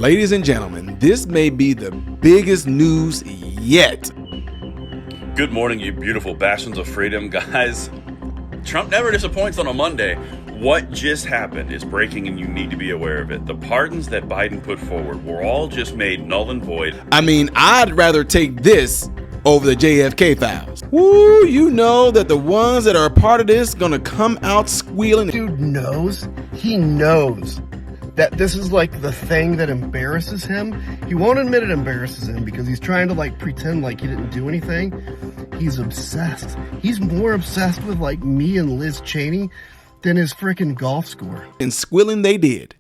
Ladies and gentlemen, this may be the biggest news yet. Good morning, you beautiful bastions of freedom, guys. Trump never disappoints on a Monday. What just happened is breaking and you need to be aware of it. The pardons that Biden put forward were all just made null and void. I mean, I'd rather take this over the JFK files. Woo, you know that the ones that are a part of this gonna come out squealing. Dude knows, he knows that this is like the thing that embarrasses him. He won't admit it embarrasses him because he's trying to like pretend like he didn't do anything. He's obsessed. He's more obsessed with like me and Liz Cheney than his freaking golf score. And squealing they did.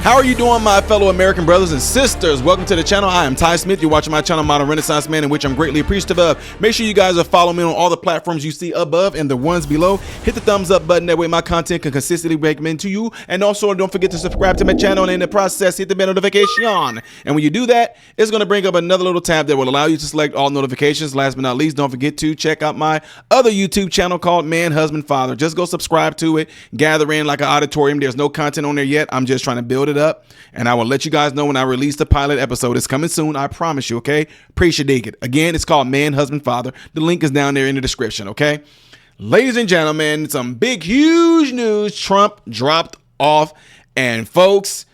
How are you doing, my fellow American brothers and sisters? Welcome to the channel. I am Ty Smith. You're watching my channel, Modern Renaissance Man, in which I'm greatly appreciative of. Make sure you guys are following me on all the platforms you see above and the ones below. Hit the thumbs up button. That way my content can consistently recommend to you. And also, don't forget to subscribe to my channel, and in the process, hit the bell notification. And when you do that, it's going to bring up another little tab that will allow you to select all notifications. Last but not least, don't forget to check out my other YouTube channel called Man, Husband, Father. Just go subscribe to it. Gather in like an auditorium. There's no content on there yet. I'm just trying to build it up. And I will let you guys know when I release the pilot episode. It's coming soon, I promise you, okay? Appreciate it. Again, it's called Man, Husband, Father. The link is down there in the description, okay? Ladies and gentlemen, some big, huge news. Trump dropped off. And folks,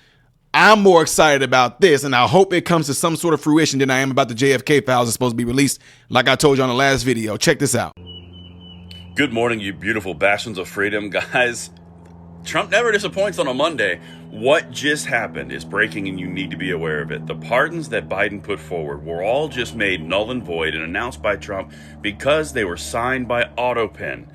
I'm more excited about this, and I hope it comes to some sort of fruition than I am about the JFK files that's supposed to be released, like I told you on the last video. Check this out. Good morning, you beautiful bastions of freedom, guys. Trump never disappoints on a Monday. What just happened is breaking and you need to be aware of it. The pardons that Biden put forward were all just made null and void and announced by Trump because they were signed by AutoPen.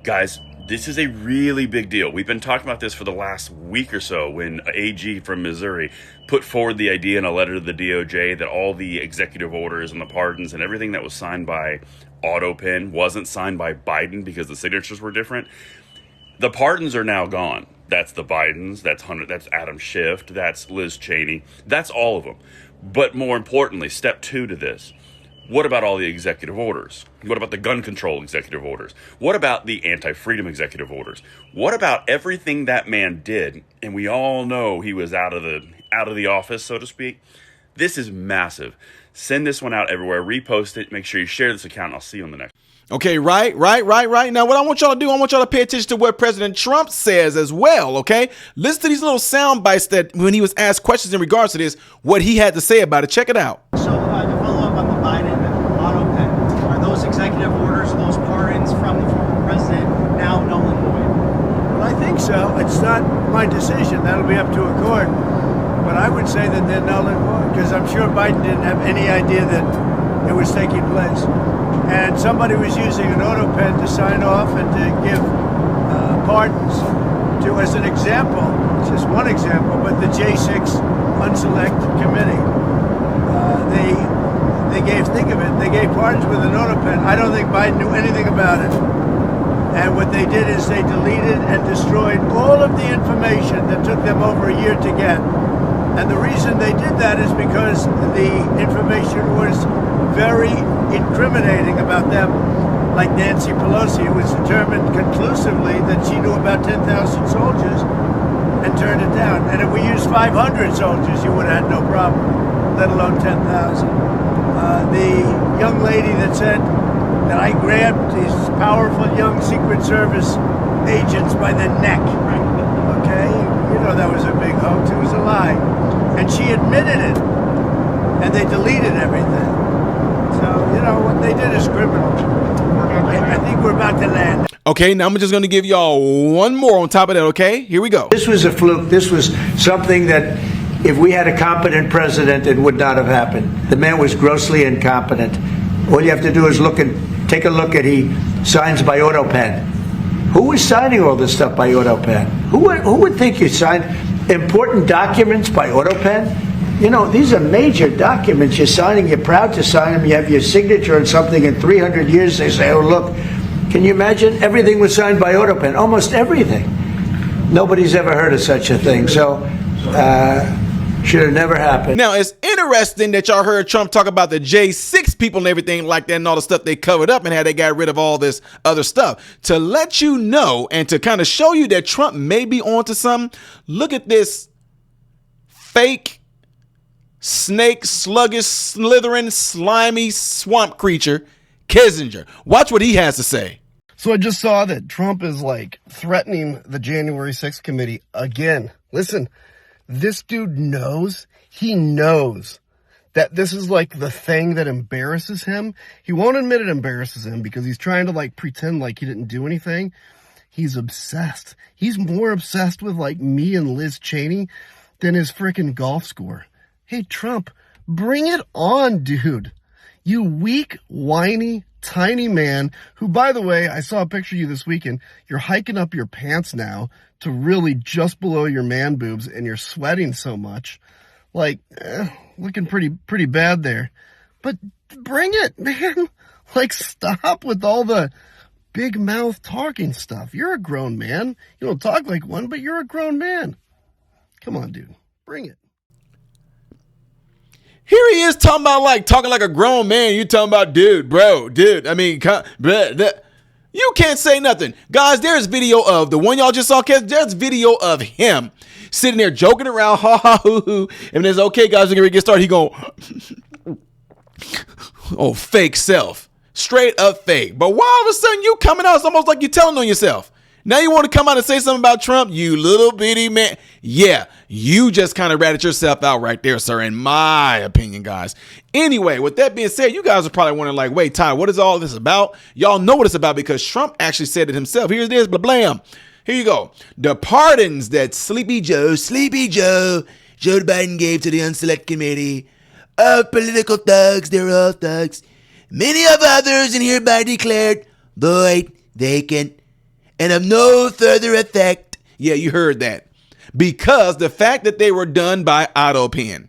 Guys, this is a really big deal. We've been talking about this for the last week or so when AG from Missouri put forward the idea in a letter to the DOJ that all the executive orders and the pardons and everything that was signed by AutoPen wasn't signed by Biden because the signatures were different. The pardons are now gone. That's the Bidens, that's Hunter, that's Adam Schiff, that's Liz Cheney, that's all of them. But more importantly, step two to this, what about all the executive orders? What about the gun control executive orders? What about the anti-freedom executive orders? What about everything that man did? And we all know he was out of the office, so to speak. This is massive. Send this one out everywhere, repost it, make sure you share this account, and I'll see you on the next. Okay, right. Now, what I want y'all to do, I want y'all to pay attention to what President Trump says as well, okay? Listen to these little sound bites that when he was asked questions in regards to this, what he had to say about it. Check it out. So, to follow up on the Biden AutoPen, are those executive orders, those pardons from the former president now null and void? Well, I think so. It's not my decision. That'll be up to a court. But I would say that they're null and void because I'm sure Biden didn't have any idea that it was taking place. And somebody was using an AutoPen to sign off and to give pardons to, as an example, just one example, but the J6 Unselect Committee. They gave pardons with an AutoPen. I don't think Biden knew anything about it. And what they did is they deleted and destroyed all of the information that took them over a year to get. And the reason they did that is because the information was very incriminating about them, like Nancy Pelosi. It was determined conclusively that she knew about 10,000 soldiers and turned it down. And if we used 500 soldiers, you would have had no problem, let alone 10,000. The young lady that said that I grabbed these powerful young Secret Service agents by the neck, okay? You know that was a big hoax. It was a lie. And she admitted it, and they deleted everything. So, you know, what they did is criminal. I think we're about to land. Okay, now I'm just going to give y'all one more on top of that, okay? Here we go. This was a fluke. This was something that if we had a competent president, it would not have happened. The man was grossly incompetent. All you have to do is take a look at he signs by AutoPen. Who was signing all this stuff by AutoPen? Who would think you signed important documents by AutoPen? You know, these are major documents you're signing. You're proud to sign them. You have your signature on something. In 300 years, they say, oh, look. Can you imagine? Everything was signed by AutoPen. Almost everything. Nobody's ever heard of such a thing. So, should have never happened. Now, it's Interesting that y'all heard Trump talk about the J6 people and everything like that and all the stuff they covered up and how they got rid of all this other stuff. To let you know and to kind of show you that Trump may be onto something, look at this fake snake, sluggish, slithering, slimy swamp creature, Kissinger. Watch what he has to say. So I just saw that Trump is like threatening the January 6th committee again. Listen, this dude knows, he knows that this is like the thing that embarrasses him. He won't admit it embarrasses him because he's trying to like pretend like he didn't do anything. He's obsessed. He's more obsessed with like me and Liz Cheney than his freaking golf score. Hey, Trump, bring it on, dude. You weak, whiny, tiny man who, by the way, I saw a picture of you this weekend. You're hiking up your pants now to really just below your man boobs and you're sweating so much. Like, looking pretty bad there. But bring it, man. Like, stop with all the big mouth talking stuff. You're a grown man. You don't talk like one, but you're a grown man. Come on, dude. Bring it. Here he is talking like a grown man. You talking about dude. I mean, you can't say nothing. Guys, there's video of the one y'all just saw. There's video of him sitting there joking around, ha ha hoo hoo. And it's okay, guys, we're going to get started. He go, oh, fake self. Straight up fake. But why all of a sudden you coming out? It's almost like you're telling on yourself. Now you want to come out and say something about Trump, you little bitty man. Yeah, you just kind of ratted yourself out right there, sir, in my opinion, guys. Anyway, with that being said, you guys are probably wondering like, wait, Ty, what is all this about? Y'all know what it's about because Trump actually said it himself. Here it is, blah, blam. Here you go. The pardons that Sleepy Joe Biden gave to the Unselect Committee of political thugs, they're all thugs. Many of others and hereby declared void, vacant, and of no further effect. Yeah, you heard that. Because the fact that they were done by auto pen.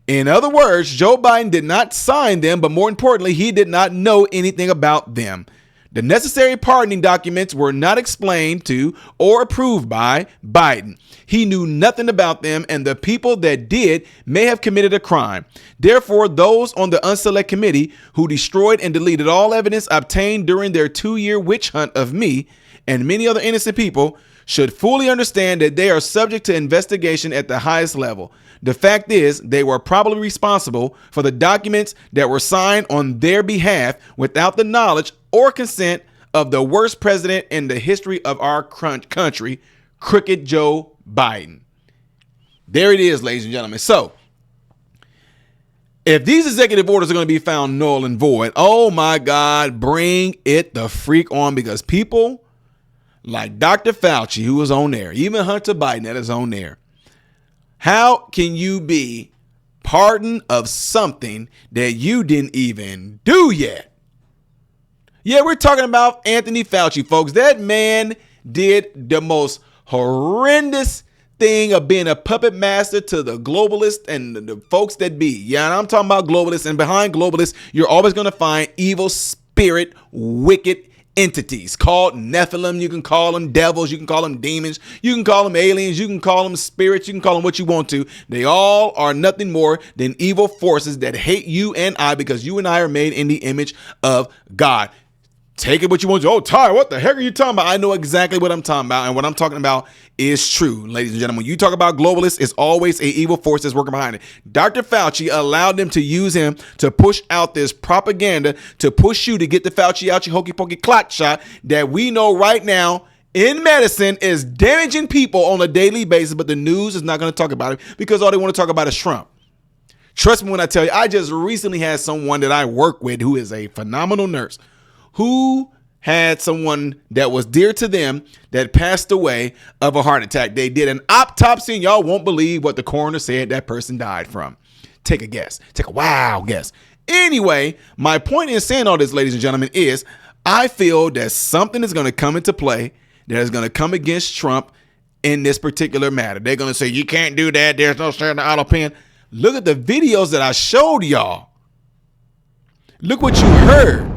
In other words, Joe Biden did not sign them, but more importantly, he did not know anything about them. The necessary pardoning documents were not explained to or approved by Biden. He knew nothing about them, and the people that did may have committed a crime. Therefore, those on the Unselect Committee who destroyed and deleted all evidence obtained during their 2-year witch hunt of me and many other innocent people should fully understand that they are subject to investigation at the highest level. The fact is, they were probably responsible for the documents that were signed on their behalf without the knowledge or consent of the worst president in the history of our country, Crooked Joe Biden. There it is, ladies and gentlemen. So, if these executive orders are going to be found null and void, oh my God, bring it the freak on, because people like Dr. Fauci, who was on there, even Hunter Biden that is on there, how can you be pardoned of something that you didn't even do yet? Yeah, we're talking about Anthony Fauci, folks. That man did the most horrendous thing of being a puppet master to the globalists and the folks that be. Yeah, and I'm talking about globalists, and behind globalists, you're always going to find evil spirit, wicked entities called Nephilim. You can call them devils, you can call them demons, you can call them aliens, you can call them spirits, you can call them what you want to. They all are nothing more than evil forces that hate you and I, because you and I are made in the image of God. Take it what you want to. Oh, Ty, what the heck are you talking about? I know exactly what I'm talking about, and what I'm talking about is true, ladies and gentlemen. When you talk about globalists, it's always an evil force that's working behind it. Dr. Fauci allowed them to use him to push out this propaganda, to push you to get the Fauci out your hokey pokey clot shot that we know right now in medicine is damaging people on a daily basis, but the news is not going to talk about it because all they want to talk about is Trump. Trust me when I tell you, I just recently had someone that I work with who is a phenomenal nurse, who had someone that was dear to them that passed away of a heart attack. They did an autopsy, and y'all won't believe what the coroner said that person died from. Take a guess. Take a wild guess. Anyway, my point in saying all this, ladies and gentlemen, is I feel that something is going to come into play that is going to come against Trump in this particular matter. They're going to say, you can't do that. There's no sharing the auto pen. Look at the videos that I showed y'all. Look what you heard.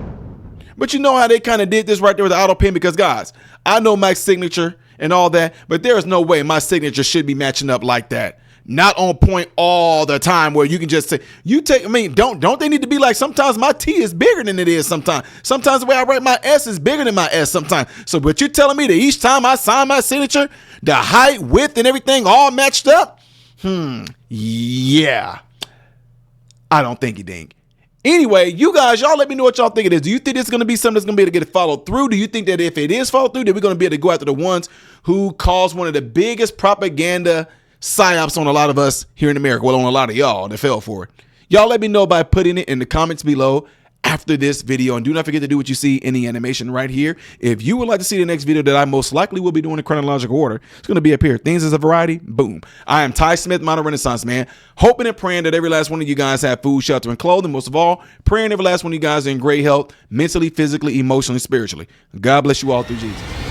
But you know how they kind of did this right there with the auto pen, because guys, I know my signature and all that, but there is no way my signature should be matching up like that. not on point all the time where you can just say, don't they need to be like, sometimes my T is bigger than it is sometimes. Sometimes the way I write my S is bigger than my S sometimes. So, but you're telling me that each time I sign my signature, the height, width, and everything all matched up? Yeah. I don't think you dink. Anyway, you guys, y'all let me know what y'all think it is. Do you think it's going to be something that's going to be able to get followed through? Do you think that if it is followed through, that we're going to be able to go after the ones who caused one of the biggest propaganda psyops on a lot of us here in America? Well, on a lot of y'all that fell for it. Y'all let me know by putting it in the comments below after this video. And do not forget to do what you see in the animation right here. If you would like to see the next video that I most likely will be doing in chronological order, it's going to be up here. Things as a Variety. Boom. I am Ty Smith, Modern Renaissance Man, hoping and praying that every last one of you guys have food, shelter, and clothing. Most of all, praying every last one of you guys are in great health, mentally, physically, emotionally, spiritually. God bless you all through Jesus.